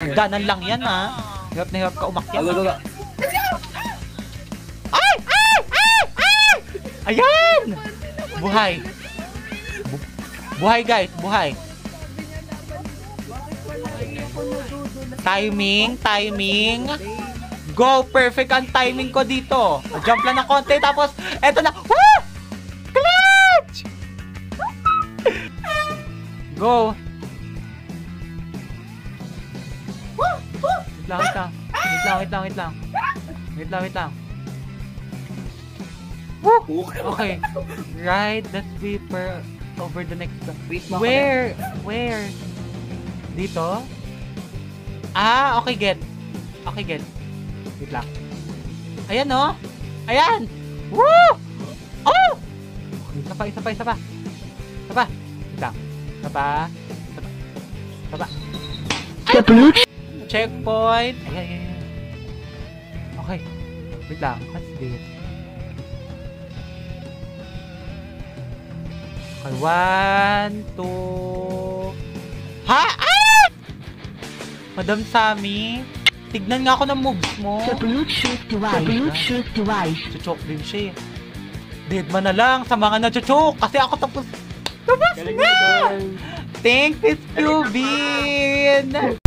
Hagdanan lang yan, ha? Hirap na hirap ka umakyat. Ay! Ayan! Buhay. Buhay, guys. Buhay. Timing. Go! Perfect ang timing ko dito. Jump lang ng konti, tapos, eto na. Woo! Clutch! Go! Wait lang. Woo! Okay. Ride the sweeper over the next... Where? Dito? Okay, get. Wait lang. Ayan, oh! Ayan! Woo! Oh! Isa pa. Wait lang. Isa pa. Checkpoint. Ayan. Okay. Wait lang. What's this? Okay, 1, 2... Ha? Madam Sammy, tignan nga ako ng moves mo. The Bluetooth device. Chuchok din siya. Deadman na lang sa mga nachuchok kasi ako tapos na! Thanks, Miss Cubin!